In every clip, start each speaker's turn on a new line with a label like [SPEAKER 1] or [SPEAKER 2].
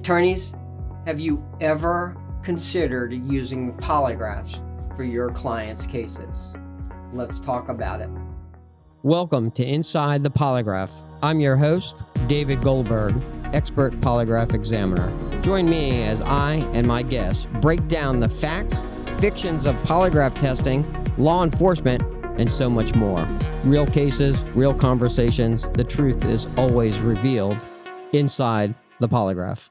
[SPEAKER 1] Attorneys, have you ever considered using polygraphs for your clients' cases? Let's talk about it.
[SPEAKER 2] Welcome to Inside the Polygraph. I'm your host, David Goldberg, expert polygraph examiner. Join me as I and my guests break down the facts, fictions of polygraph testing, law enforcement, and so much more. Real cases, real conversations. The truth is always revealed inside the polygraph.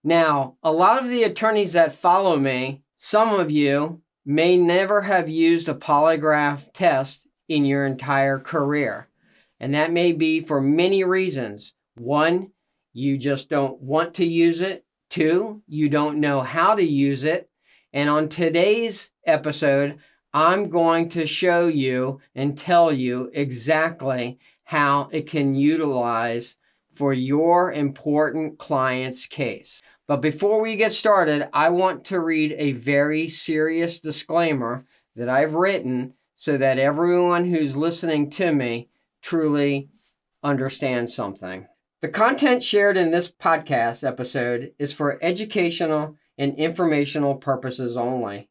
[SPEAKER 1] Now, a lot of the attorneys that follow me, some of you may never have used a polygraph test in your entire career. And that may be for many reasons. One, you just don't want to use it. Two, you don't know how to use it. And on today's episode, I'm going to show you and tell you exactly how it can utilize for your important client's case. But before we get started, I want to read a very serious disclaimer that I've written so that everyone who's listening to me truly understands something. The content shared in this podcast episode is for educational and informational purposes only.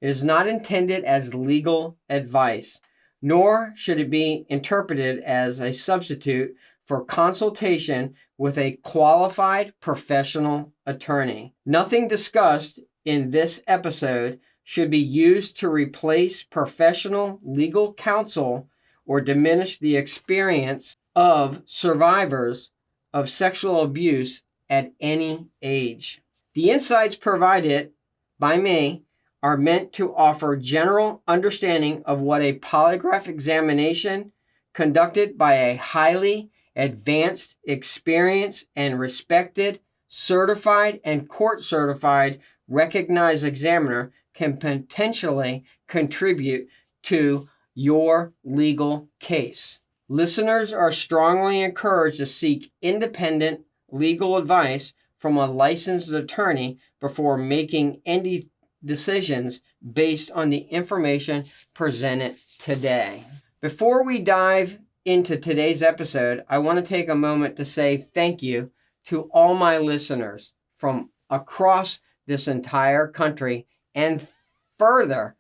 [SPEAKER 1] It is not intended as legal advice, nor should it be interpreted as a substitute for consultation with a qualified professional attorney. Nothing discussed in this episode should be used to replace professional legal counsel or diminish the experience of survivors of sexual abuse at any age. The insights provided by me are meant to offer general understanding of what a polygraph examination conducted by a highly advanced, experienced, and respected, certified, and court-certified recognized examiner can potentially contribute to your legal case. Listeners are strongly encouraged to seek independent legal advice from a licensed attorney before making any decisions based on the information presented today. Before we dive into today's episode, I want to take a moment to say thank you to all my listeners from across this entire country and further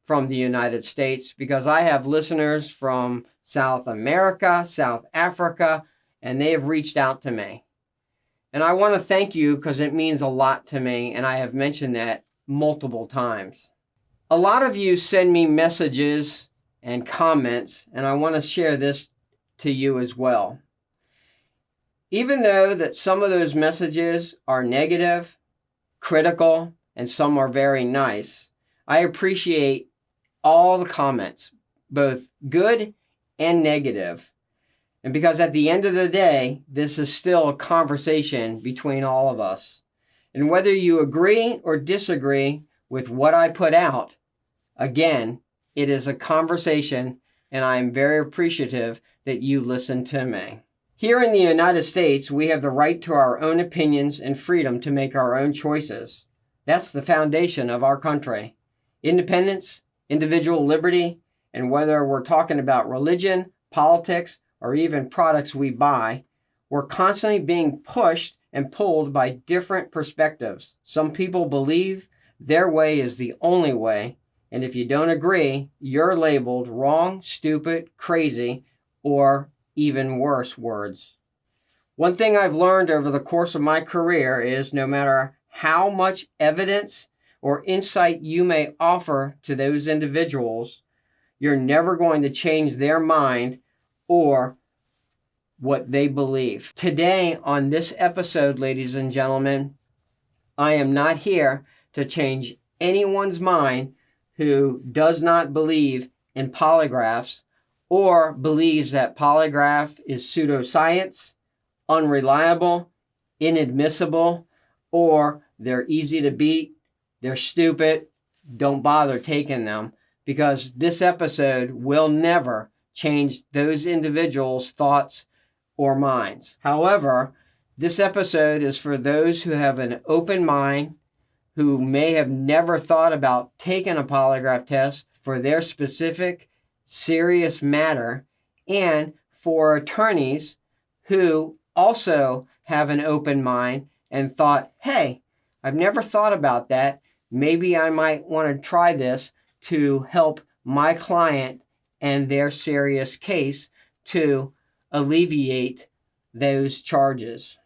[SPEAKER 1] from the United States, because I have listeners from South America, South Africa, and they have reached out to me. And I want to thank you because it means a lot to me, and I have mentioned that multiple times. A lot of you send me messages and comments, and I want to share this to you as well. Even though that some of those messages are negative, critical, and some are very nice, I appreciate all the comments, both good and negative. And because at the end of the day, this is still a conversation between all of us. And whether you agree or disagree with what I put out, again, it is a conversation, and I am very appreciative that you listen to me. Here in the United States, we have the right to our own opinions and freedom to make our own choices. That's the foundation of our country. Independence, individual liberty, and whether we're talking about religion, politics, or even products we buy, we're constantly being pushed and pulled by different perspectives. Some people believe their way is the only way, and if you don't agree, you're labeled wrong, stupid, crazy, or even worse words. One thing I've learned over the course of my career is no matter how much evidence or insight you may offer to those individuals, you're never going to change their mind or what they believe. Today, on this episode, ladies and gentlemen, I am not here to change anyone's mind who does not believe in polygraphs or believes that polygraph is pseudoscience, unreliable, inadmissible, or they're easy to beat, they're stupid, don't bother taking them, because this episode will never change those individuals' thoughts or minds. However, this episode is for those who have an open mind, who may have never thought about taking a polygraph test for their specific serious matter, and for attorneys who also have an open mind and thought, hey, I've never thought about that. Maybe I might want to try this to help my client and their serious case to alleviate those charges.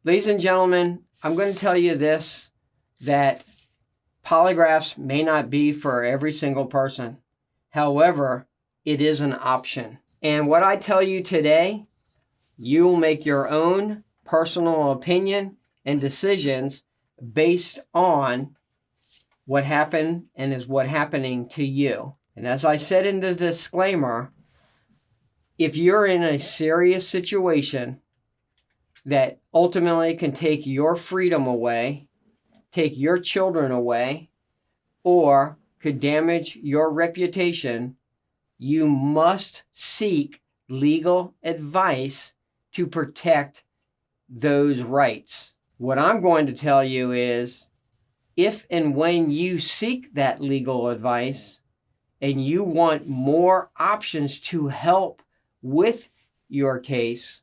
[SPEAKER 1] Ladies and gentlemen, I'm going to tell you this, that polygraphs may not be for every single person. However, it is an option. And what I tell you today, you will make your own personal opinion and decisions based on what happened and is what happening to you. And as I said in the disclaimer, if you're in a serious situation that ultimately can take your freedom away, take your children away, or could damage your reputation, you must seek legal advice to protect those rights. What I'm going to tell you is, if and when you seek that legal advice and you want more options to help with your case,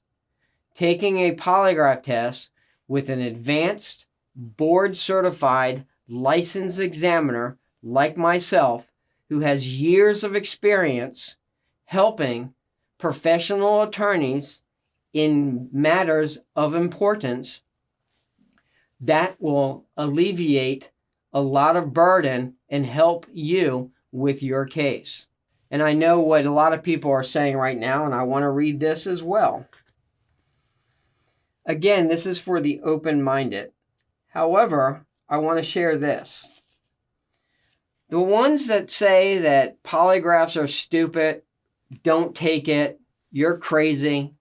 [SPEAKER 1] taking a polygraph test with an advanced, board-certified, licensed examiner like myself, who has years of experience helping professional attorneys in matters of importance, that will alleviate a lot of burden and help you with your case. And I know what a lot of people are saying right now, and I want to read this as well. Again, this is for the open-minded. However, I want to share this. The ones that say that polygraphs are stupid, don't take it, you're crazy,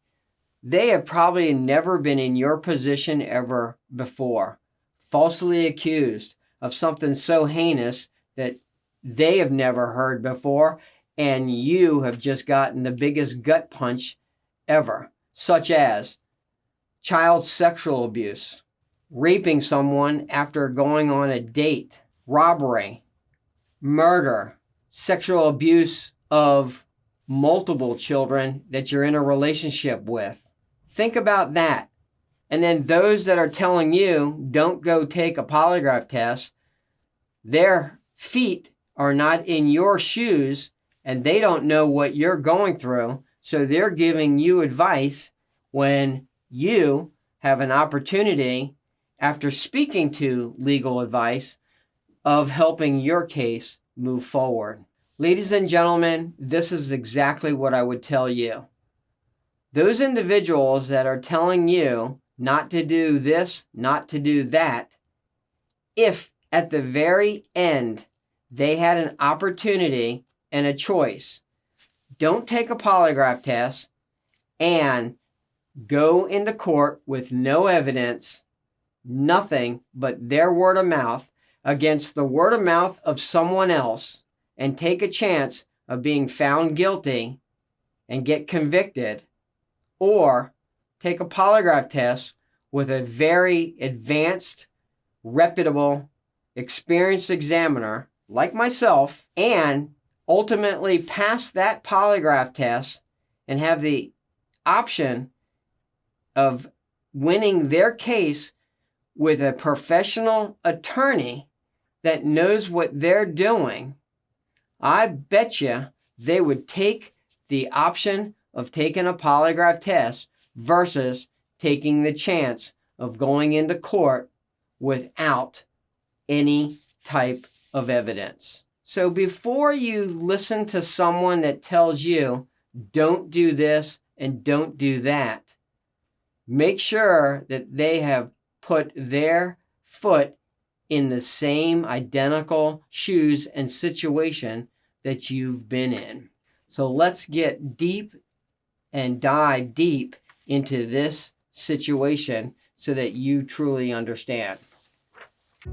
[SPEAKER 1] they have probably never been in your position ever before, falsely accused of something so heinous that they have never heard before, and you have just gotten the biggest gut punch ever, such as child sexual abuse, raping someone after going on a date, robbery, murder, sexual abuse of multiple children that you're in a relationship with. Think about that. And then those that are telling you don't go take a polygraph test, their feet are not in your shoes and they don't know what you're going through. So they're giving you advice when you have an opportunity, after speaking to legal advice, of helping your case move forward. Ladies and gentlemen, this is exactly what I would tell you. Those individuals that are telling you not to do this, not to do that, if at the very end they had an opportunity and a choice, don't take a polygraph test and go into court with no evidence, nothing but their word of mouth against the word of mouth of someone else, and take a chance of being found guilty and get convicted, or take a polygraph test with a very advanced, reputable, experienced examiner like myself, and ultimately pass that polygraph test and have the option of winning their case with a professional attorney that knows what they're doing, I bet you they would take the option of taking a polygraph test versus taking the chance of going into court without any type of evidence. So before you listen to someone that tells you, don't do this and don't do that, make sure that they have put their foot in the same identical shoes and situation that you've been in. So let's get deep and dive deep into this situation so that you truly understand.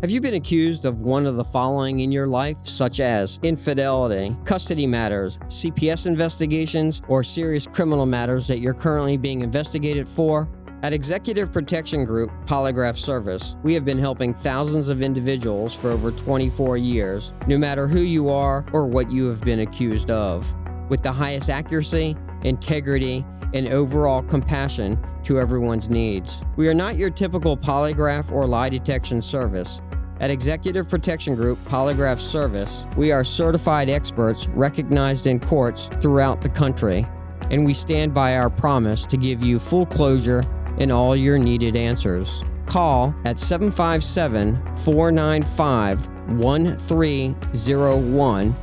[SPEAKER 2] Have you been accused of one of the following in your life, such as infidelity, custody matters, CPS investigations, or serious criminal matters that you're currently being investigated for? At Executive Protection Group Polygraph Service, we have been helping thousands of individuals for over 24 years, no matter who you are or what you have been accused of, with the highest accuracy, integrity, and overall compassion to everyone's needs. We are not your typical polygraph or lie detection service. At Executive Protection Group Polygraph Service, we are certified experts recognized in courts throughout the country, and we stand by our promise to give you full closure in all your needed answers. Call at 757-495-1301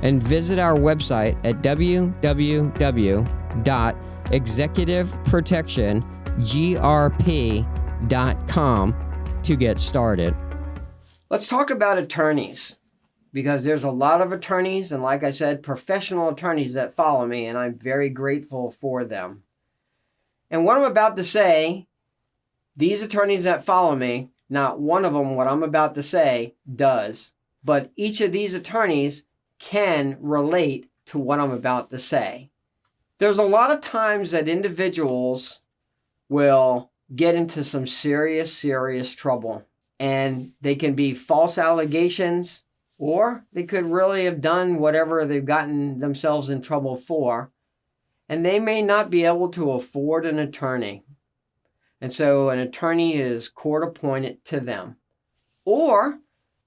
[SPEAKER 2] and visit our website at www.executiveprotectiongrp.com to get started.
[SPEAKER 1] Let's talk about attorneys, because there's a lot of attorneys, and like I said, professional attorneys that follow me, and I'm very grateful for them. And what I'm about to say, these attorneys that follow me, not one of them, what I'm about to say, does. But each of these attorneys can relate to what I'm about to say. There's a lot of times that individuals will get into some serious trouble. And they can be false allegations, or they could really have done whatever they've gotten themselves in trouble for. And they may not be able to afford an attorney. And so an attorney is court appointed to them. Or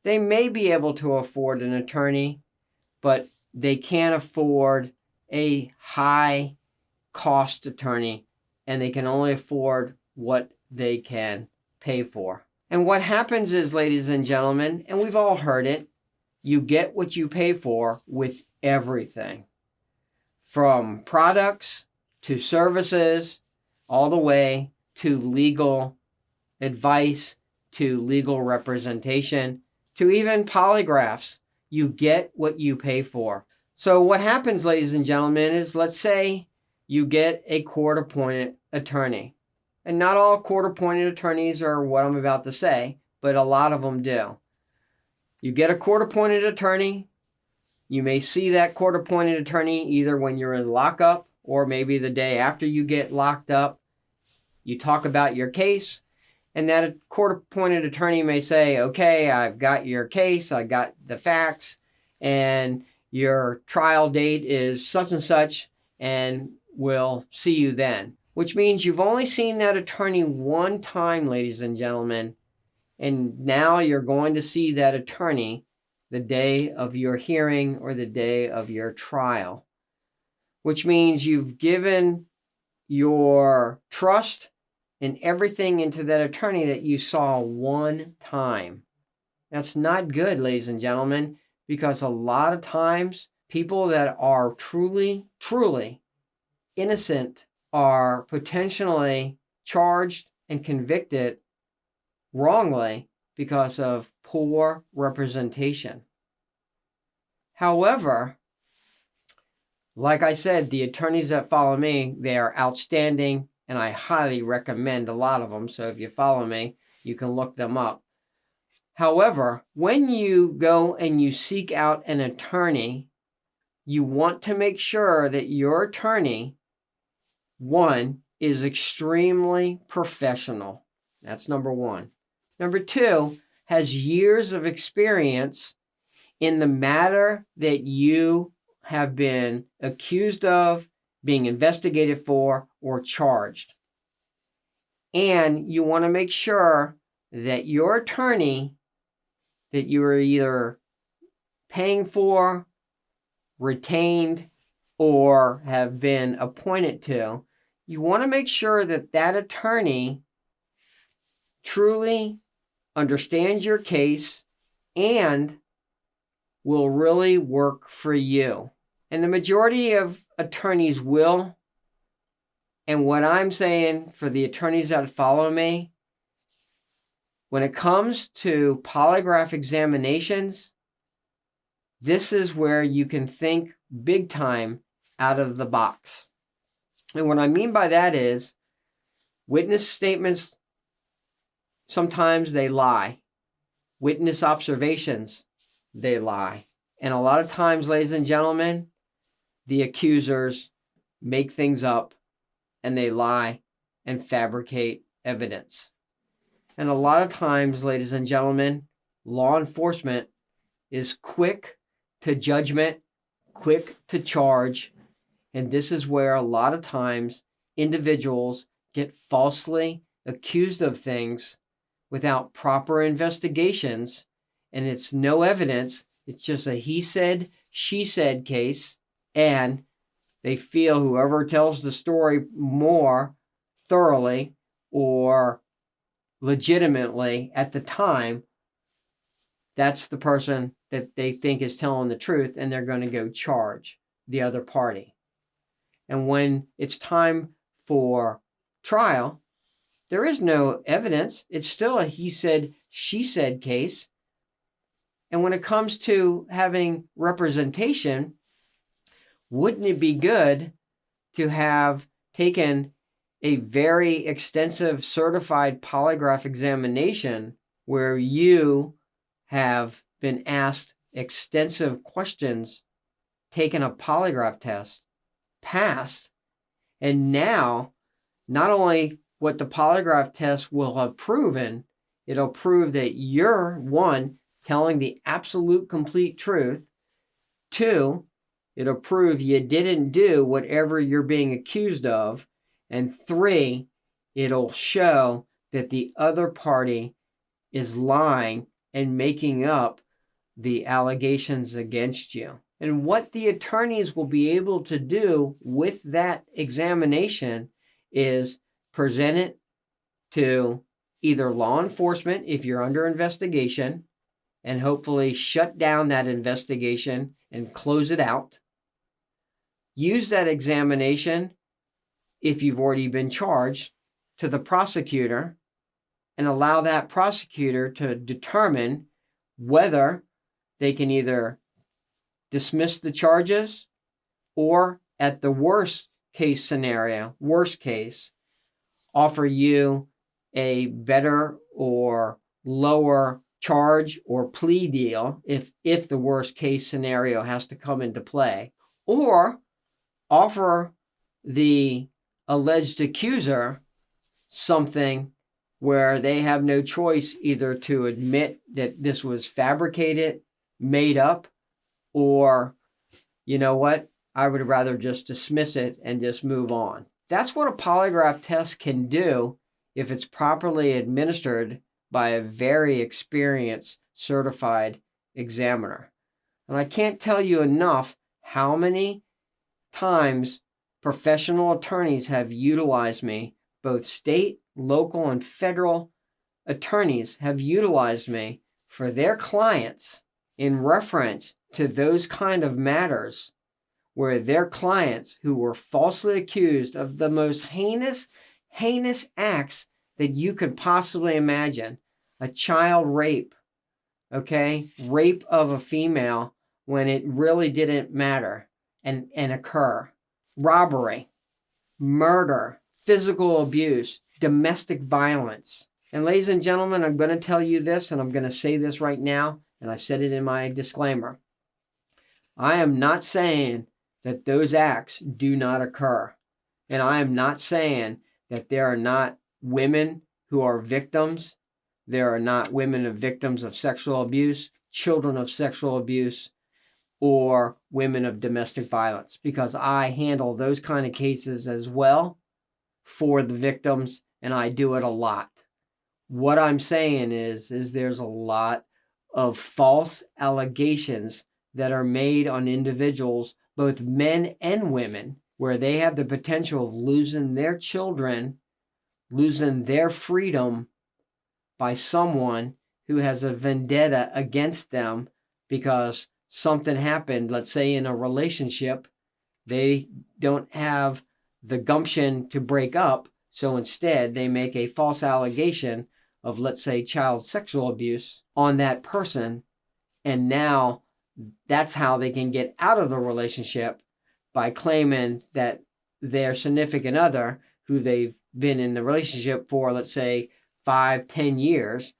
[SPEAKER 1] they may be able to afford an attorney, but they can't afford a high cost attorney, and they can only afford what they can pay for. And what happens is, ladies and gentlemen, and we've all heard it, you get what you pay for with everything. From products to services, all the way to legal advice, to legal representation, to even polygraphs. You get what you pay for. So what happens, ladies and gentlemen, is let's say you get a court-appointed attorney. And not all court-appointed attorneys are what I'm about to say, but a lot of them do. You get a court-appointed attorney. You may see that court-appointed attorney either when you're in lockup or maybe the day after you get locked up. You talk about your case, and that court-appointed attorney may say, okay, I've got your case, I got the facts, and your trial date is such and such, and we'll see you then. Which means you've only seen that attorney one time, ladies and gentlemen, and now you're going to see that attorney the day of your hearing or the day of your trial. Which means you've given your trust and everything into that attorney that you saw one time. That's not good, ladies and gentlemen, because a lot of times people that are truly innocent are potentially charged and convicted wrongly because of poor representation. However, like I said, the attorneys that follow me, they are outstanding, and I highly recommend a lot of them. So if you follow me, you can look them up. However, when you go and you seek out an attorney, you want to make sure that your attorney, one, is extremely professional. That's number one. Number two, has years of experience in the matter that you have been accused of, being investigated for, or charged. And you want to make sure that your attorney that you are either paying for, retained, or have been appointed to, you want to make sure that that attorney truly understands your case and will really work for you. And the majority of attorneys will. And what I'm saying for the attorneys that follow me, when it comes to polygraph examinations, this is where you can think big time out of the box. And what I mean by that is witness statements, sometimes they lie. Witness observations, they lie. And a lot of times, ladies and gentlemen, the accusers make things up and they lie and fabricate evidence. And a lot of times, ladies and gentlemen, law enforcement is quick to judgment, quick to charge. And this is where a lot of times individuals get falsely accused of things without proper investigations, and it's no evidence. It's just a he said, she said case, and they feel whoever tells the story more thoroughly or legitimately at the time, that's the person that they think is telling the truth, and they're going to go charge the other party. And when it's time for trial, there is no evidence. It's still a he said, she said case. And when it comes to having representation, wouldn't it be good to have taken a very extensive certified polygraph examination where you have been asked extensive questions, taken a polygraph test, passed, and now not only what the polygraph test will have proven, it'll prove that you're, one, telling the absolute complete truth, two, it'll prove you didn't do whatever you're being accused of, and three, it'll show that the other party is lying and making up the allegations against you. And what the attorneys will be able to do with that examination is present it to either law enforcement if you're under investigation, and hopefully shut down that investigation and close it out. Use that examination, if you've already been charged, to the prosecutor, and allow that prosecutor to determine whether they can either dismiss the charges or, at the worst case scenario, offer you a better or lower charge or plea deal if the worst case scenario has to come into play, or offer the alleged accuser something where they have no choice either to admit that this was fabricated, made up, or, you know what, I would rather just dismiss it and just move on. That's what a polygraph test can do if it's properly administered by a very experienced certified examiner. And I can't tell you enough how many times professional attorneys have utilized me. Both state, local, and federal attorneys have utilized me for their clients in reference to those kind of matters where their clients who were falsely accused of the most heinous acts that you could possibly imagine. A child rape, okay? Rape of a female when it really didn't matter and occur. Robbery, murder, physical abuse, domestic violence. And ladies and gentlemen, I'm going to tell you this, and I'm going to say this right now, and I said it in my disclaimer. I am not saying that those acts do not occur. And I am not saying that there are not women who are victims. There are not women of victims of sexual abuse, children of sexual abuse, or women of domestic violence, because I handle those kind of cases as well for the victims, and I do it a lot. What I'm saying is there's a lot of false allegations that are made on individuals, both men and women, where they have the potential of losing their children, losing their freedom by someone who has a vendetta against them because something happened, let's say in a relationship, they don't have the gumption to break up, so instead they make a false allegation of, let's say, child sexual abuse on that person, and now that's how they can get out of the relationship, by claiming that their significant other, who they've been in the relationship for, let's say, 5-10 years,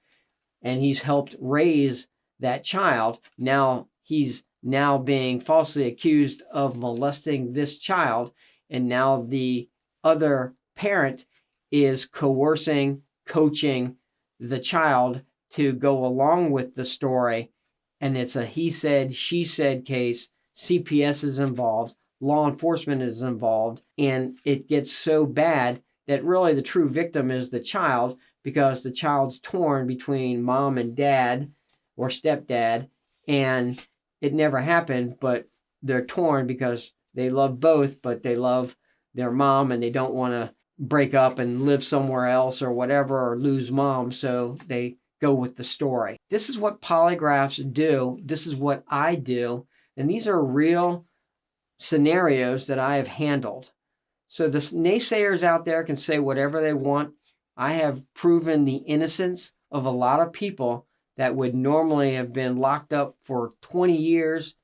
[SPEAKER 1] and he's helped raise that child. Now he's now being falsely accused of molesting this child, and now the other parent is coercing, coaching the child to go along with the story, and it's a he said, she said case. CPS is involved, law enforcement is involved, and it gets so bad that really the true victim is the child, because the child's torn between mom and dad or stepdad, and it never happened, but they're torn because they love both, but they love their mom and they don't want to break up and live somewhere else or whatever, or lose mom, so they go with the story. This is what polygraphs do. This is what I do. And these are real scenarios that I have handled. So the naysayers out there can say whatever they want. I have proven the innocence of a lot of people that would normally have been locked up for 20 years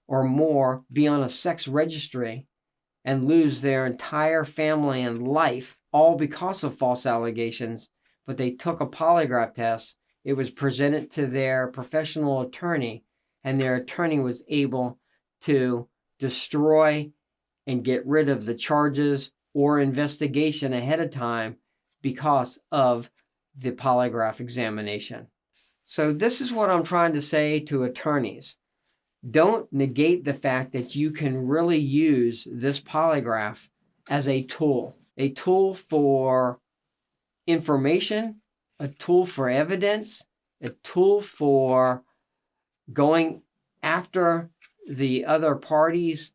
[SPEAKER 1] or more, be on a sex registry, and lose their entire family and life, all because of false allegations. But they took a polygraph test. It was presented to their professional attorney, and their attorney was able to destroy and get rid of the charges or investigation ahead of time because of the polygraph examination. So this is what I'm trying to say to attorneys. Don't negate the fact that you can really use this polygraph as a tool for information, a tool for evidence, a tool for going after the other party's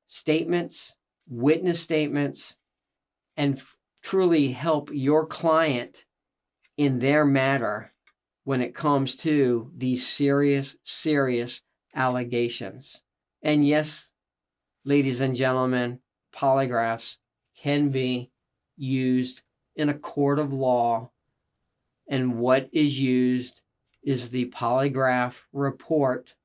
[SPEAKER 1] statements, witness statements, and truly help your client in their matter when it comes to these serious allegations. And yes, ladies and gentlemen, polygraphs can be used in a court of law, and what is used is the polygraph report,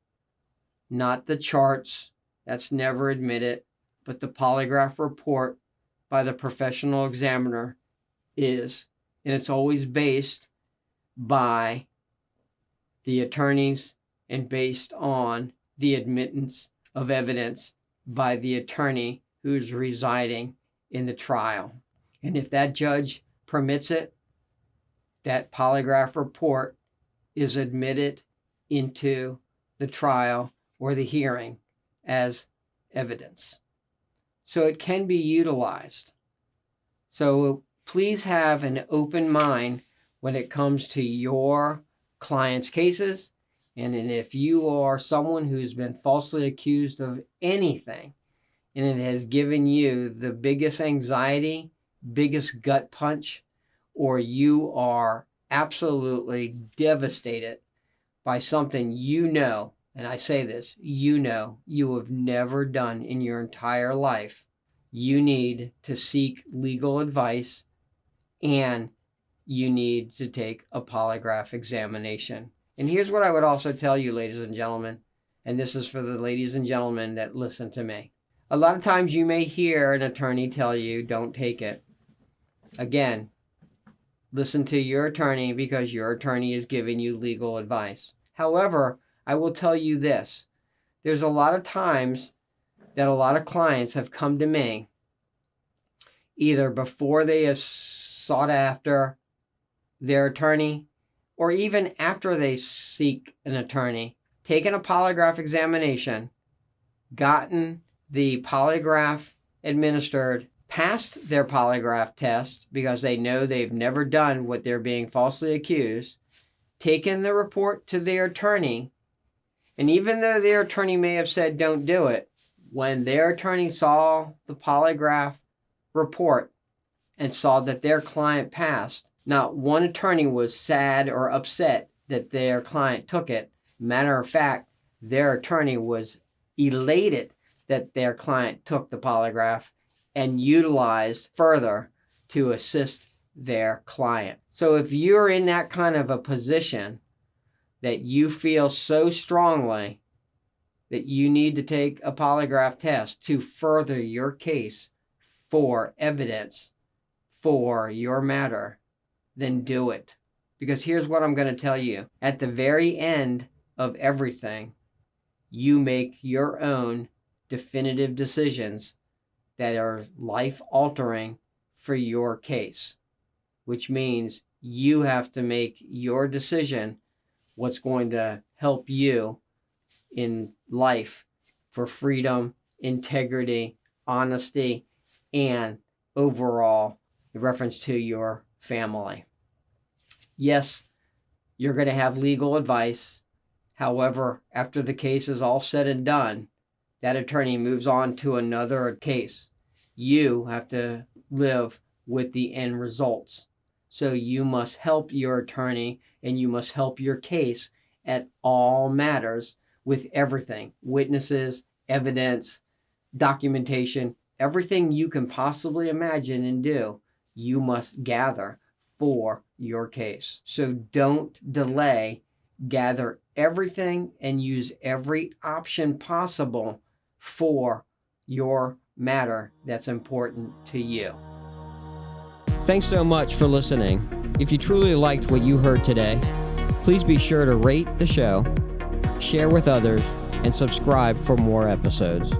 [SPEAKER 1] not the charts. That's never admitted, but the polygraph report by the professional examiner is, and it's always based by the attorneys and based on the admittance of evidence by the attorney who's residing in the trial. And if that judge permits it, that polygraph report is admitted into the trial or the hearing as evidence. So it can be utilized. So please have an open mind when it comes to your clients' cases. And if you are someone who's been falsely accused of anything, and it has given you the biggest anxiety, biggest gut punch, or you are absolutely devastated by something you know, and I say this, you know, you have never done in your entire life, you need to seek legal advice, and you need to take a polygraph examination. And here's what I would also tell you, ladies and gentlemen, and this is for the ladies and gentlemen that listen to me. A lot of times you may hear an attorney tell you, don't take it. Again, listen to your attorney because your attorney is giving you legal advice. However, I will tell you this. There's a lot of times that a lot of clients have come to me either before they have sought after their attorney or even after they seek an attorney, taken a polygraph examination, gotten the polygraph administered, passed their polygraph test because they know they've never done what they're being falsely accused, taken the report to their attorney, and even though their attorney may have said don't do it, when their attorney saw the polygraph report and saw that their client passed, not one attorney was sad or upset that their client took it. Matter of fact, their attorney was elated that their client took the polygraph and utilized further to assist their client. So if you're in that kind of a position that you feel so strongly that you need to take a polygraph test to further your case for evidence for your matter, then do it. Because here's what I'm going to tell you. At the very end of everything, you make your own definitive decisions that are life-altering for your case, which means you have to make your decision what's going to help you in life for freedom, integrity, honesty, and overall in reference to your family. Yes, you're going to have legal advice. However, after the case is all said and done, that attorney moves on to another case. You have to live with the end results. So you must help your attorney and you must help your case at all matters with everything. Witnesses, evidence, documentation, everything you can possibly imagine and do, you must gather for your case. So don't delay. Gather everything and use every option possible for your matter that's important to you.
[SPEAKER 2] Thanks so much for listening. If you truly liked what you heard today, please be sure to rate the show, share with others, and subscribe for more episodes.